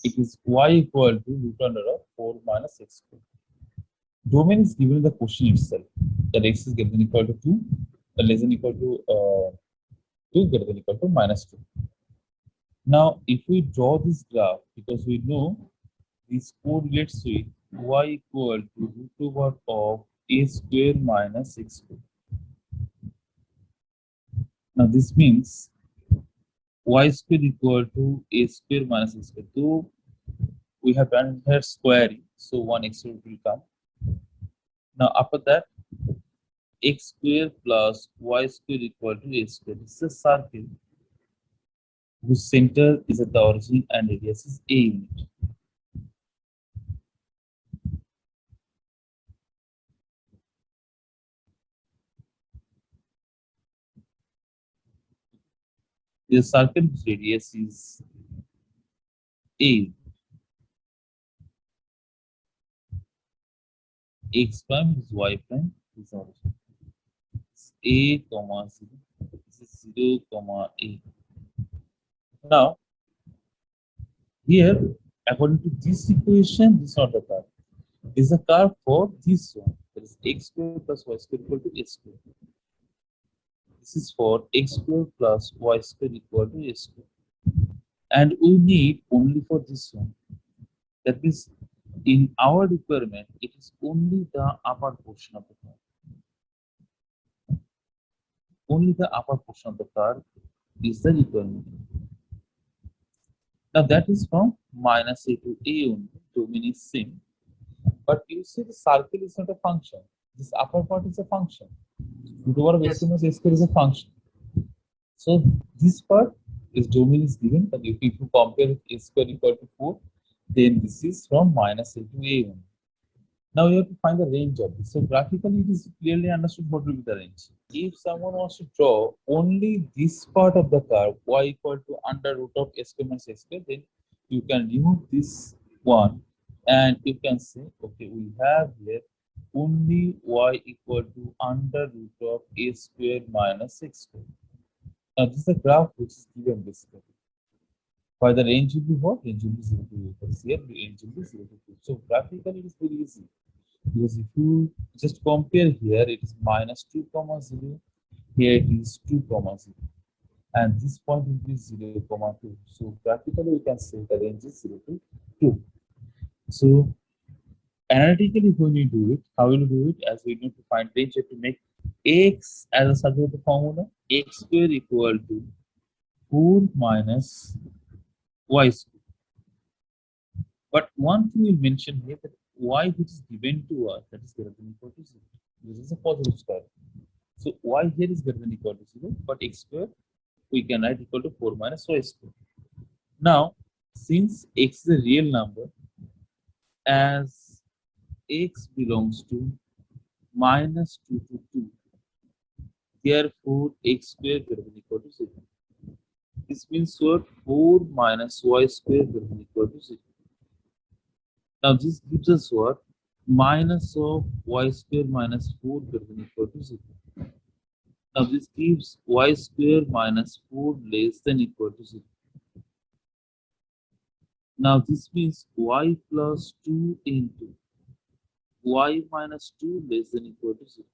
it is y equal to root under of 4 minus x square. Domain is given in the question itself, that x is greater than equal to 2, less than equal to 2, greater than equal to minus 2. Now, if we draw this graph, because we know this correlates with y equal to root over of a square minus x square. Now, this means y square equal to a square minus x square. So, we have done here squaring, so 1 x square will come. Now, after that, x square plus y square equal to a square. This is a circle whose center is at the origin and radius is a unit. The circle whose radius is a unit. X prime is y prime is origin. It's a comma 0. This is 0 comma a. Now, here, according to this equation, this is not the curve. This is a curve for this one. That is x square plus y square equal to a square. This is for x square plus y square equal to a square. And we need only for this one. That means in our requirement, it is only the upper portion of the curve. Only the upper portion of the curve is the requirement. Now that is from minus a to a only. Domain is same. But you see the circle is not a function. This upper part is a function. Root over of x square minus a square is a function. So this part is domain is given, but if you compare a square equal to 4, then this is from minus a to a only. Now you have to find the range of this. So graphically it is clearly understood what will be the range. If someone wants to draw only this part of the curve, y equal to under root of s square minus x square, then you can remove this one and you can say, okay, we have here only y equal to under root of a square minus x square. Now this is a graph which is given basically. Why the range will be what? Range will be 0 to 8. Because here the range will be 0 to 2. So graphically it is very easy. Because if you just compare here, it is minus 2 comma 0. Here it is 2 comma 0. And this point will be 0 comma 2. So graphically we can say the range is 0 to 2. So analytically when you do it, how will you do it? As we need to find range, you have to make x as a subject of the formula, x square equal to 4 minus y square. But one thing we mentioned here that y which is given to us, that is greater than equal to 0. This is a positive square. So y here is greater than equal to 0, but x square we can write equal to 4 minus y square. Now, since x is a real number, as x belongs to minus 2 to 2, therefore x square greater than equal to 0. This means what? 4 minus y square greater than equal to 0. Now this gives us what? Minus of y square minus 4 greater than equal to 0. Now this gives y square minus 4 less than equal to 0. Now this means y plus 2 into y minus 2 less than equal to 0.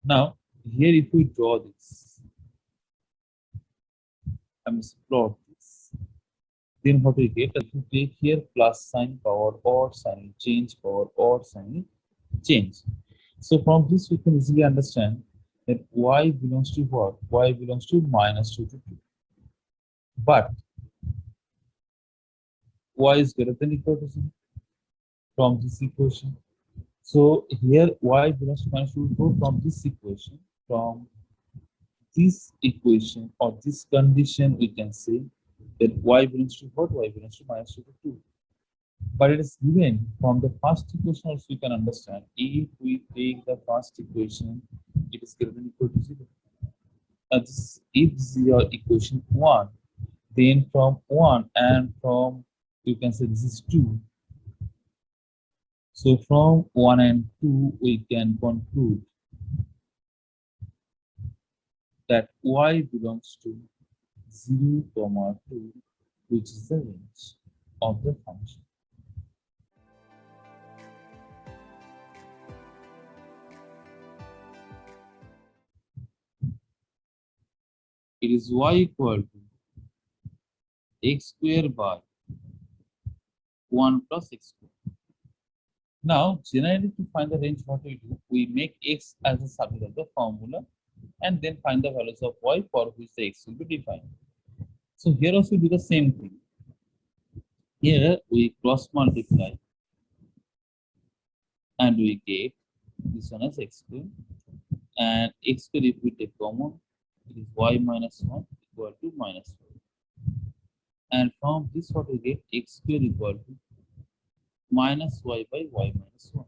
Now here if we draw this, I mean plot this, then what we get? If you take here plus sign, power or sign, change, power or sign, change. So from this we can easily understand that y belongs to what? Y belongs to minus 2 to 2. But y is greater than equal to 0 from this equation. So here y belongs to minus 2 to 4 from this equation. From this equation or this condition, we can say that y belongs to what? Y belongs to minus 2 to 2. But it is given from the first equation also we can understand. If we take the first equation, it is greater than equal to 0. Now this, if this is your equation 1, then from 1 and from, you can say this is 2. So from 1 and 2, we can conclude that y belongs to 0, comma 2, which is the range of the function. It is y equal to x square by 1 plus x square. Now, generally to find the range, what we do, we make x as a subject of the formula and then find the values of y for which the x will be defined. So here also we do the same thing. Here we cross multiply and we get this one as x square, and x square if we take common, it is y minus 1 equal to minus 1. And from this what we get, x square equal to minus y by y minus 1.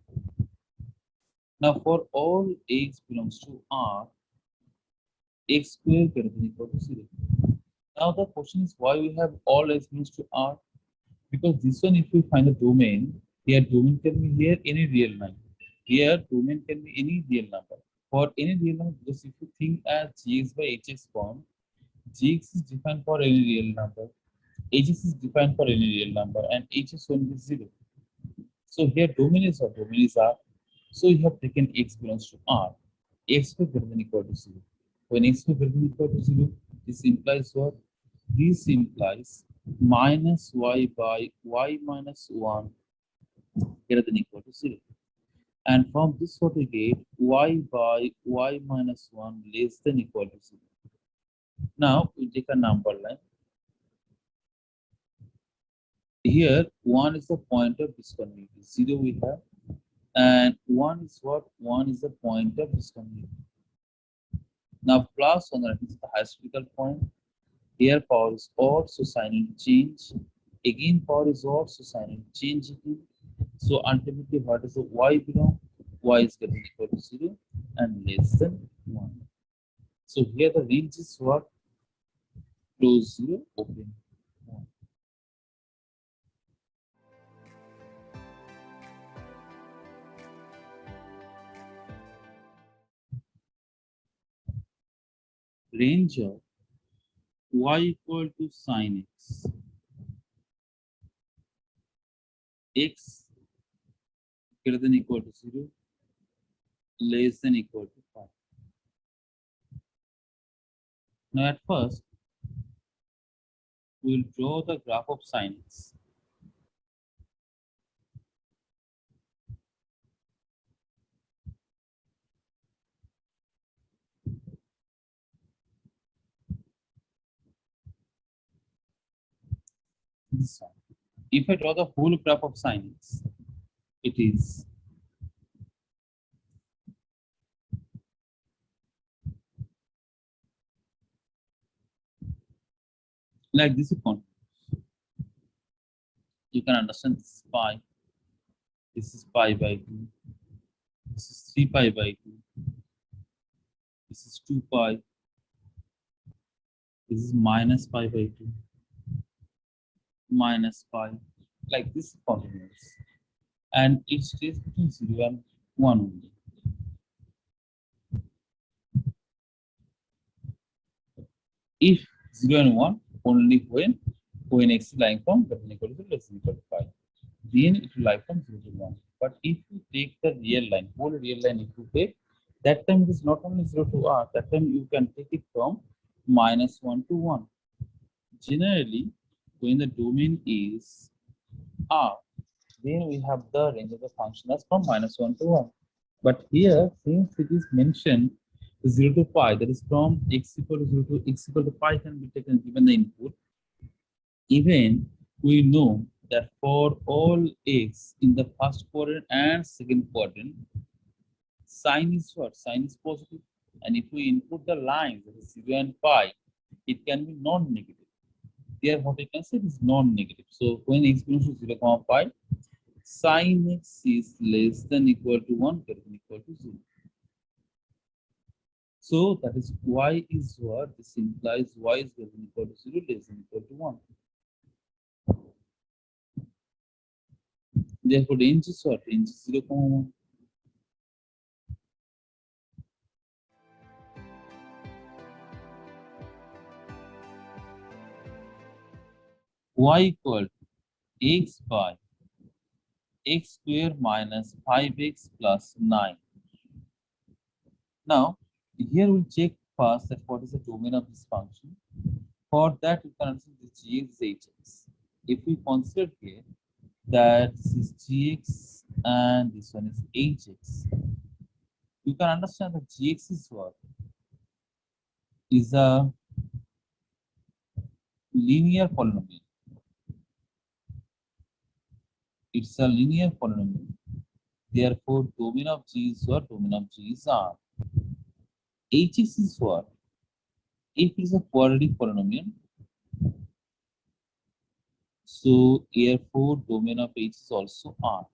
Now for all x belongs to R, x square greater than equal to 0. Now the question is why we have all x belongs to R? Because this one, if we find the domain, here domain can be here any real number. Here domain can be any real number. For any real number, because if you think as gx by hx form, gx is defined for any real number, hx is defined for any real number, and hx only is 0. So here domain is what? Domain is R. So you have taken x belongs to R. X greater than equal to 0. When x greater than equal to 0, this implies what? This implies minus y by y minus 1 greater than equal to 0. And from this what we get, y by y minus 1 less than equal to 0. Now we take a number line. Here 1 is the point of discontinuity. 0 we have. And 1 is what? 1 is the point of discontinuity. Now plus 1 is the highest critical point. Here power is odd, so sign will change. Again power is odd, so sign will change again. So ultimately what is the y belong? Y is getting equal to 0 and less than 1. So here the range is what? Close 0, open 1. Range of y equal to sin x. X greater than equal to 0, less than equal to 5. Now at first, we will draw the graph of sin x. This one. If I draw the whole graph of sin x, it is like this. You can understand this is pi. This is pi by 2. This is 3 pi by 2. This is 2 pi. This is minus pi by 2. Minus pi. Like this continuous. And it stays between 0 and 1 only. If 0 and 1, only when x is lying from greater than equal to less than equal to pi. Then it will lie from 0 to 1. But if you take the real line, whole real line, if you take, that time it is not only 0 to r, that time you can take it from minus 1 to 1. Generally, when the domain is r, then we have the range of the function as from minus 1 to 1. But here, since it is mentioned 0 to pi, that is from x equal to 0 to x equal to pi can be taken given the input. Even we know that for all x in the first quadrant and second quadrant, sign is what? Sign is positive. And if we input the lines, that is 0 and pi, it can be non-negative. There, what we can say is non-negative. So when x belongs to 0, comma pi, sin x is less than equal to 1, greater than equal to 0. So that is y is what? This implies y is greater than equal to 0, less than equal to 1. Therefore, range is what? Range is 0, 1. y equal to x by x square minus 5x plus 9. Now, here we'll check first that what is the domain of this function. For that, we can understand the gx is hx. If we consider here that this is gx and this one is hx, you can understand that gx is what? Is a linear polynomial. It's a linear polynomial. Therefore, domain of G is what? Domain of G is R. Hx is what? If it is a quadratic polynomial, so therefore domain of H is also R.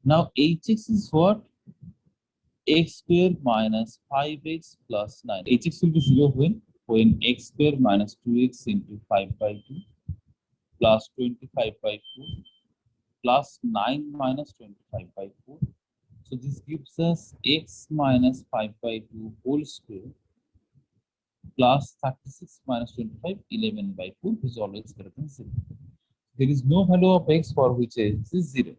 Now Hx is what? X square minus 5x plus 9. Hx will be 0 when x square minus 2x into 5 by 2 plus 25 by 2 plus 9 minus 25 by 4. So this gives us x minus 5 by 2 whole square plus 36 minus 25, 11 by 4, which is always greater than 0. There is no value of x for which x is 0.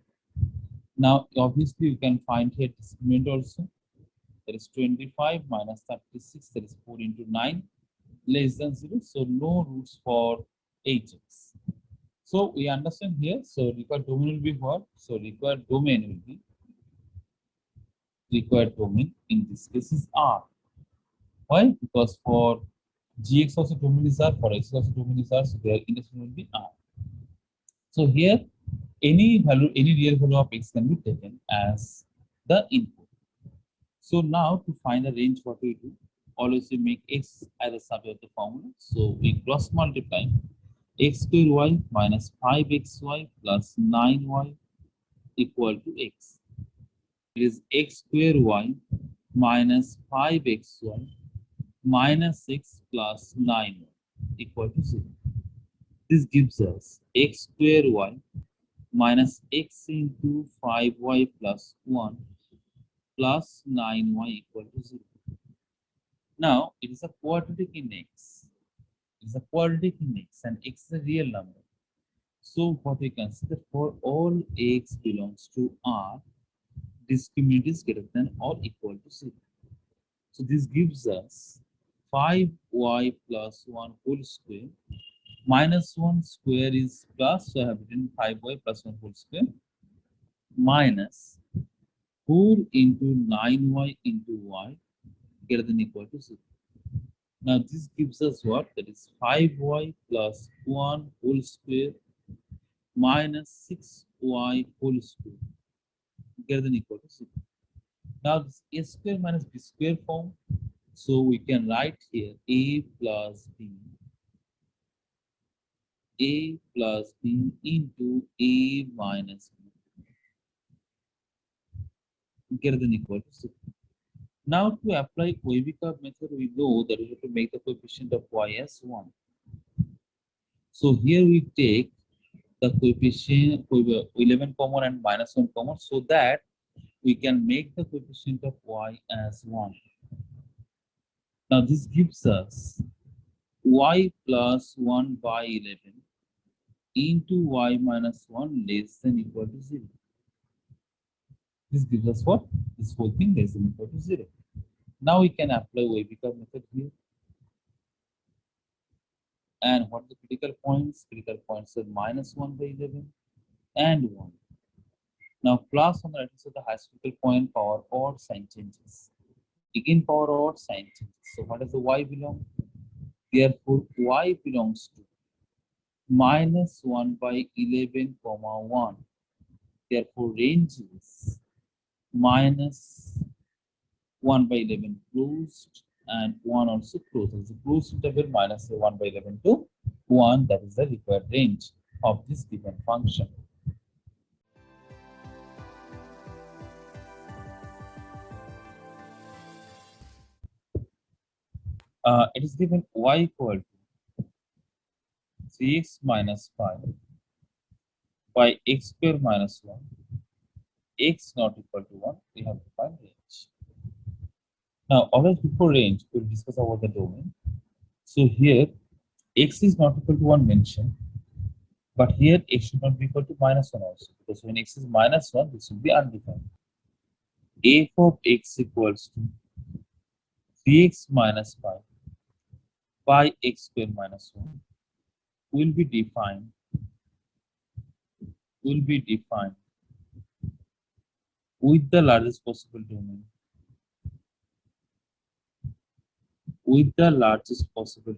Now, obviously, you can find here discriminant also. There is 25 minus 36, that is 4 into 9, less than 0. So, no roots for hx. So, we understand here. So, required domain will be what? So, required domain will be, required domain in this case is R. Why? Because for gx also domain is R, for x also domain is R, so their intersection will be R. So here, any value, any real value of x can be taken as the input. So now to find the range, what we do? Always we make x as a subject of the formula. So we cross multiply x square y minus 5xy plus 9y equal to x. It is x square y minus 5xy minus 6 plus 9 equal to 0. This gives us x square y minus x into 5y plus 1 plus 9y equal to 0. Now, it is a quadratic in x. It is a quadratic in x and x is a real number. So, what we consider for all x belongs to R, discriminant is greater than or equal to 0. So, this gives us 5y plus 1 whole square minus 1 square is plus, so I have written 5y plus 1 whole square minus 4 into 9y into y greater than equal to 0. Now this gives us what? That is 5y plus 1 whole square minus 6y whole square greater than equal to 0. Now this a square minus b square form, so we can write here a plus b into a minus b greater than equal to 0. Now to apply Weber method, we know that we have to make the coefficient of y as 1. So here we take the coefficient 11 common and minus 1 common, so that we can make the coefficient of y as 1. Now this gives us y plus 1 by 11 into y minus 1 less than equal to 0. This gives us what? This whole thing less than equal to 0. Now we can apply Weber method here. And what are the critical points? Critical points are minus 1 by 11 and 1. Now plus on the right side of the highest critical point, power or sign changes. Again power or sign changes. So what does the y belong? Therefore y belongs to minus 1 by 11 comma 1. Therefore range is minus 1 by 11 closed and 1 also closed. It's a closed interval minus 1 by 11 to 1. That is the required range of this given function. It is given y equal to 3x minus 5 by x square minus 1, x not equal to 1. We have to find range. Now, always before range, we'll discuss about the domain. So here, x is not equal to 1 mentioned. But here x should not be equal to -1 also, because when x is -1, this will be undefined. F of x equals to 3x minus 5 by x square minus 1 will be defined with the largest possible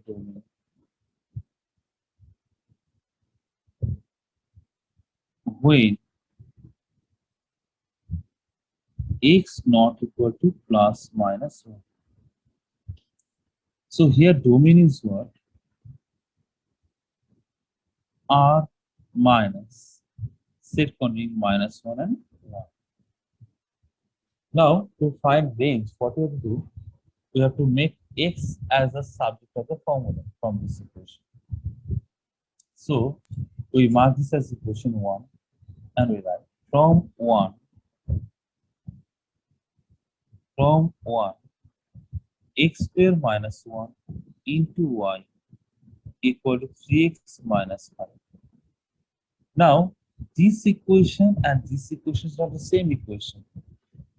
domain when x not equal to plus minus 1. So here domain is what? R minus set containing -1 and 1. Now to find range, what we have to do? We have to make x as a subject of the formula from this equation. So we mark this as equation 1 and we write from 1 x square minus 1 into y equal to 3x minus 5. Now this equation and this equation is not the same equation.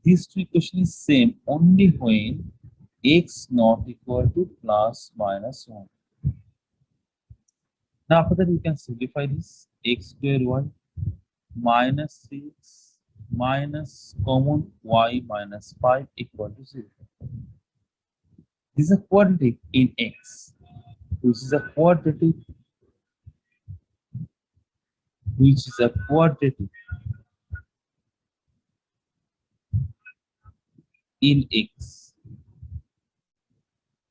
These two equations is same only when x not equal to plus minus 1. Now after that we can simplify this. X square y minus 3x minus common y minus 5 equal to 0. This is a quadratic in x, which is a quadratic in x.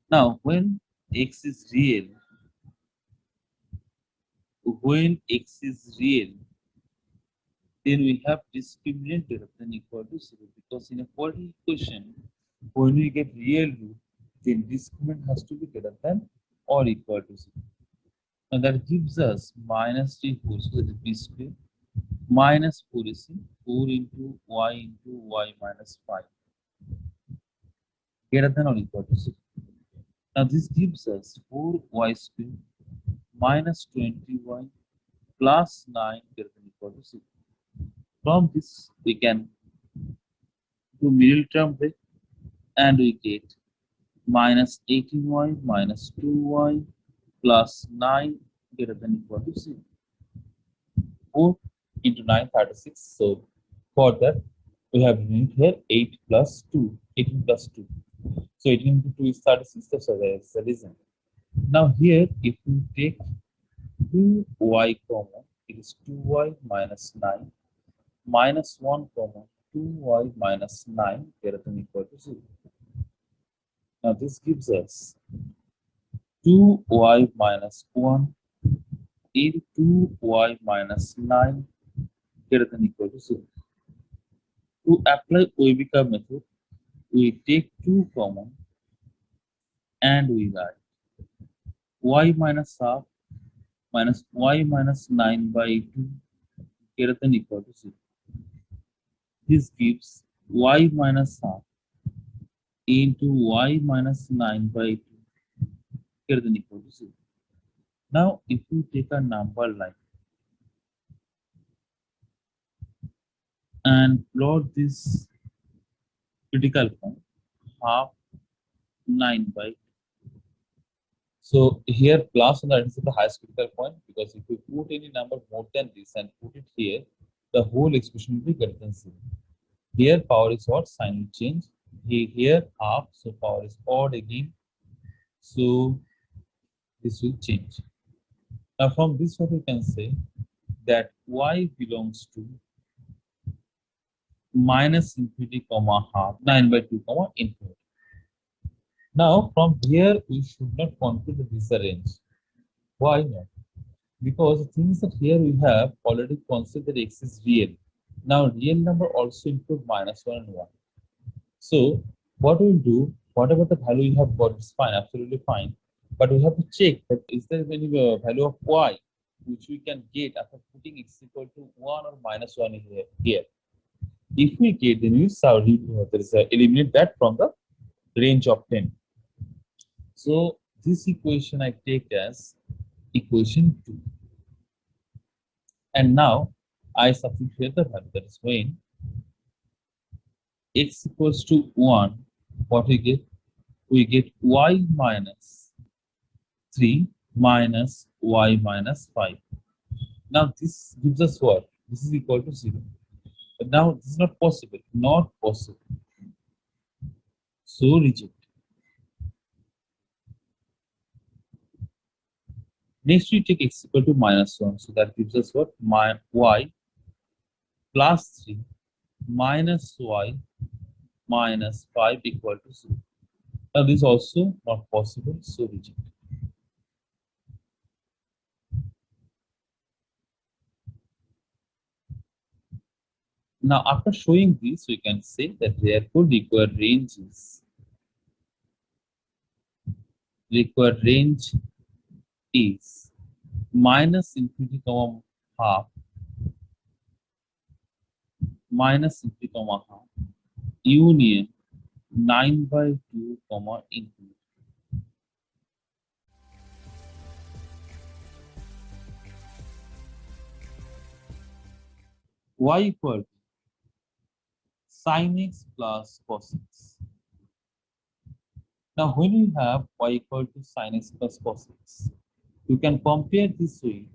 Now when x is real, then we have discriminant greater than equal to 0, because in a quadratic equation, when we get real root, then discriminant has to be greater than or equal to 0. Now that gives us minus 3 whole square, that is b square, minus 4 is 4 into y minus 5, greater than or equal to 0. Now this gives us 4y square minus 20y plus 9 greater than equal to 0. From this we can do middle term break and we get minus 18y minus 2y plus 9 greater than equal to 0. 4 into 9, 36. So for that we have here 8 plus 2, 18 plus 2. So 18 into 2 is 36. That's the reason. Now here if we take 2y common, it is 2y minus 9 minus 1 comma 2y minus 9 greater than equal to 0. Now this gives us 2y minus 1 into 2y minus 9 greater than equal to 0. To apply Oibika method, we take 2 common and we write y minus half minus y minus 9 by 2 greater than equal to 0. This gives y minus half into y minus 9 by 2 greater than equal to 0. Now if we take a number line and plot this critical point half 9 by 2. So here plus on the is the highest critical point, because if we put any number more than this and put it here, the whole expression will be greater than 0. Here power is what? Sign will change. Here half, so power is odd again. So this will change. Now from this what we can say that y belongs to minus infinity comma half 9 by 2 comma infinity. Now from here we should not conclude this range. Why not? Because the things that here we have already considered x is real. Now real number also include minus 1 and 1. So what we'll do, whatever the value you have got is fine, absolutely fine. But we have to check that is there any value of y which we can get after putting x equal to 1 or minus 1 here. If we get, then we eliminate that from the range of 10. So this equation I take as equation 2. And now I substitute here the value, that is when x equals to 1, what we get? We get y minus 3 minus y minus 5. Now this gives us what? This is equal to 0. But now this is not possible. Not possible. So reject. Next we take x equal to minus 1. So that gives us what? Y plus 3 minus y minus 5 equal to 0. Now this is also not possible. So reject. Now after showing this, we can say that therefore required range is minus infinity comma half minus infinity comma half union 9/2 comma infinity. Y equal to sin x plus cos x. Now when we have y equal to sin x plus cos x, you can compare this with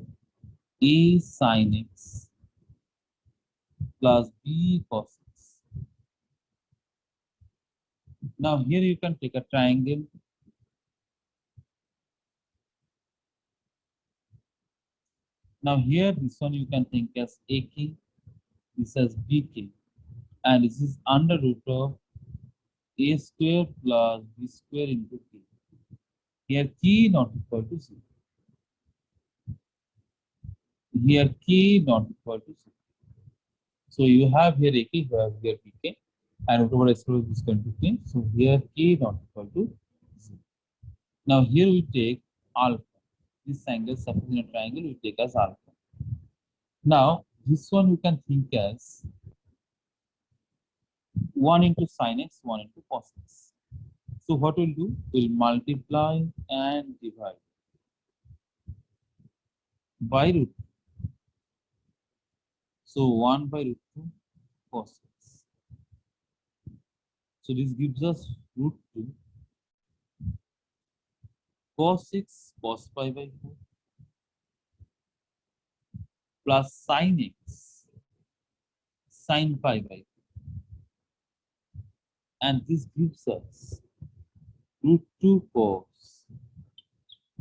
a sin x plus b cos x. Now here you can take a triangle. Now here this one you can think as AK, this as BK, and this is under root of a square plus b square into k. Here k not equal to 0. Here k not equal to 0. So you have here AK, you have here BK, and whatever square is going to k. So here k not equal to 0. Now here we take alpha. This angle, suppose in a triangle, we take as alpha. Now this one you can think as 1 into sin x, 1 into cos x. So what we'll do? We'll multiply and divide by root. So 1 by root 2 cos x. So this gives us root 2 cos x cos pi by 4 plus sin x sin pi by 4. And this gives us root 2 cos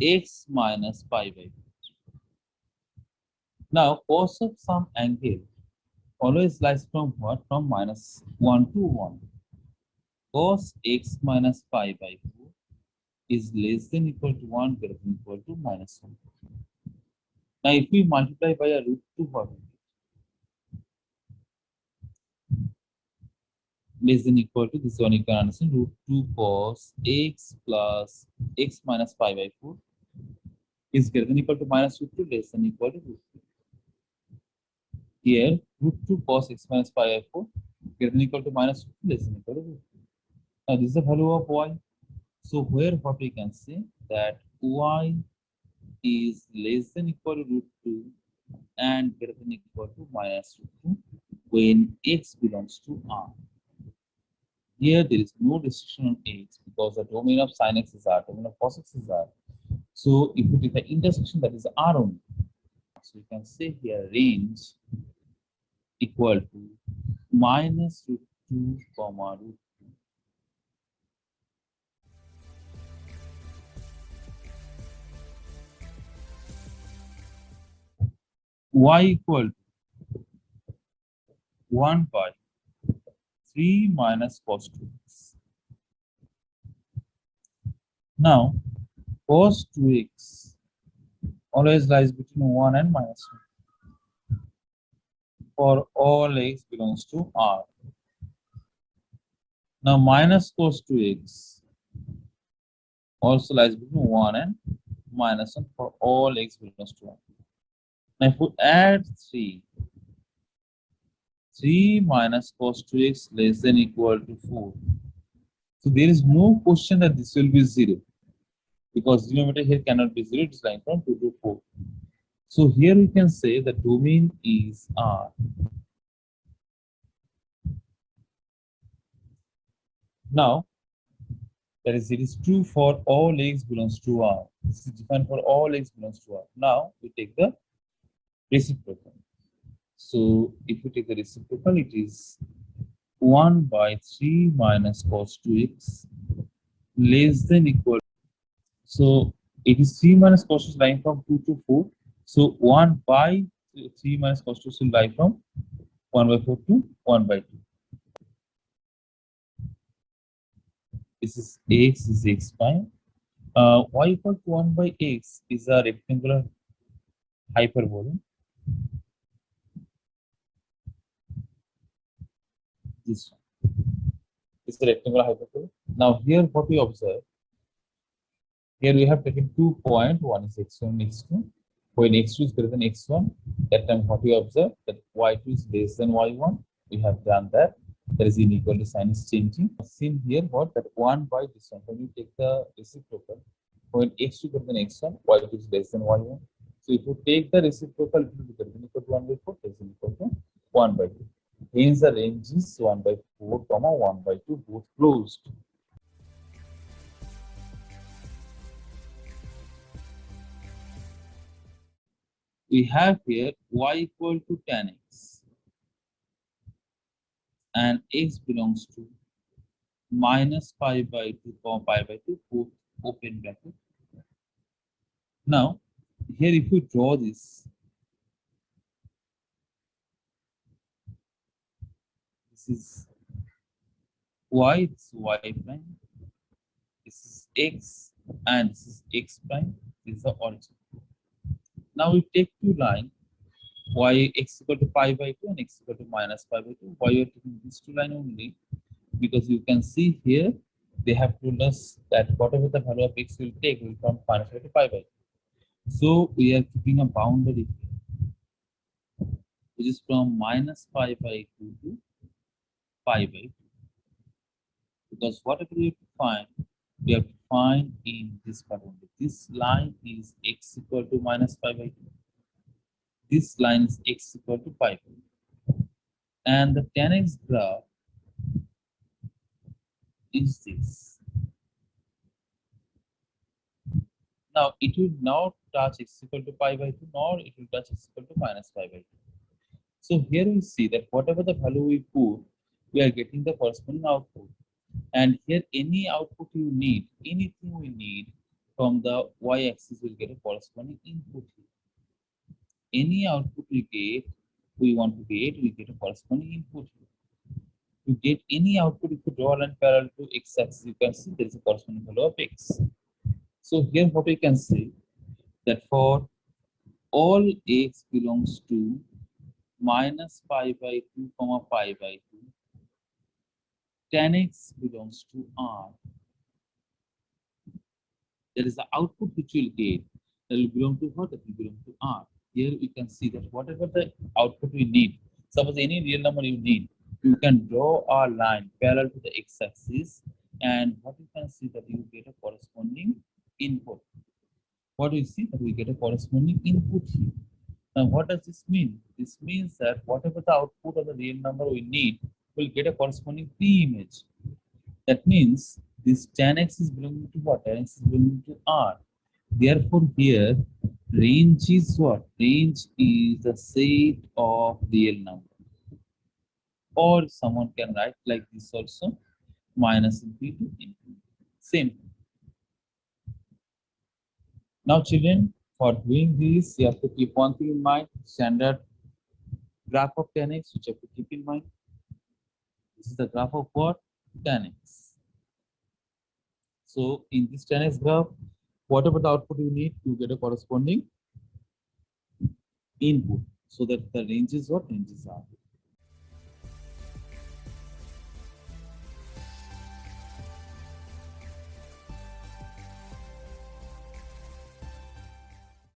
x minus pi by 4. Now cos of some angle always lies from what? From minus 1 to 1. Cos x minus pi by 4 is less than equal to 1, greater than equal to minus 1. Now if we multiply by a root 2, what will it? Less than equal to this one, you can understand root 2 cos x plus x minus pi by 4 is greater than equal to minus root 2, less than equal to root 2. Here root 2 cos x minus pi by 4 greater than equal to minus root 2, less than equal to root 2. Now this is the value of y. So where what we can say that y is less than equal to root 2 and greater than equal to minus root 2 when x belongs to R. Here there is no restriction on x because the domain of sin x is R, domain of cos x is R. So if we take the intersection, that is R only. So we can say here range equal to minus root 2 comma root 2. Y equal to 1 by 3 minus cos 2x. Now, cos 2x always lies between 1 and minus 1 for all x belongs to R. Now, minus cos 2x also lies between 1 and minus 1 for all x belongs to R. Now, if we add 3 minus cos 2x less than equal to 4. So there is no question that this will be 0 because denominator here cannot be 0, it is lying from 2 to 4. So here we can say the domain is R. Now, that is, it is true for all x belongs to R. This is defined for all x belongs to R. Now, we take the reciprocal. So, if we take the reciprocal, it is 1 by 3 minus cos 2x less than equal. So, it is 3 minus cos 2 lying from 2 to 4. So, 1 by 3 minus cos 2 will lie from 1 by 4 to 1 by 2. This is x prime. Y equal to 1 by x is a rectangular hyperbola. This one is a rectangular hyperbola. Now here what we observe, here we have taken 2 points, one is x1 and x2. When x2 is greater than x1, that time what we observe, that y2 is less than y1. We have done that. There is inequality sign is changing. Seen here what, that 1 by this one. When you take the reciprocal, when x2 greater than x1, y2 is less than y1. So if you take the reciprocal, it will be greater than equal to 1 by 4, is equal to 1 by 2. Hence the range is 1 by 4, 1 by 2, both closed. We have here y equal to tan x and x belongs to minus pi by 2, pi by 2, both open bracket. Now, here if you draw this, this is y, this is y prime, this is x, and this is x prime, this is the origin. Now we take two lines, y x equal to pi by 2 and x equal to minus pi by 2. Why you are taking these two lines only? Because you can see here, they have told us that whatever the value of x will take will from minus pi to pi by 2. So we are keeping a boundary which is from minus pi by 2 to pi by 2. Because whatever we have to find, we have to find in this part only. This line is x equal to minus pi by 2. This line is x equal to pi by 2. And the tan x graph is this. Now it will not touch x equal to pi by 2, nor it will touch x equal to minus pi by 2. So here we see that whatever the value we put, we are getting the corresponding output. And here any output you need, anything we need from the y-axis will get a corresponding input here. Any output we want to get, we get a corresponding input here. To get any output, if you draw a line parallel to x-axis, you can see there is a corresponding value of x. So here what we can say, that for all x belongs to minus pi by 2, pi by 2, tan x belongs to R. There is the output which will get, that will belong to what? That will belong to R. Here we can see that whatever the output we need, suppose any real number you need, you can draw a line parallel to the x-axis, and what you can see that you get a corresponding input. What do you see? That we get a corresponding input here. Now what does this mean? This means that whatever the output of the real number we need, will get a corresponding p-image. That means this tan x is belonging to what? Tan x is belonging to R. Therefore, here range is what? Range is the set of real number. Or someone can write like this also, minus infinity to infinity. Same. Now, children, for doing this, you have to keep one thing in mind: standard graph of tan x, which you have to keep in mind. This is the graph of what? Tan x. So in this tan x graph, whatever the output you need, you get a corresponding input. So that the range is what? Ranges are.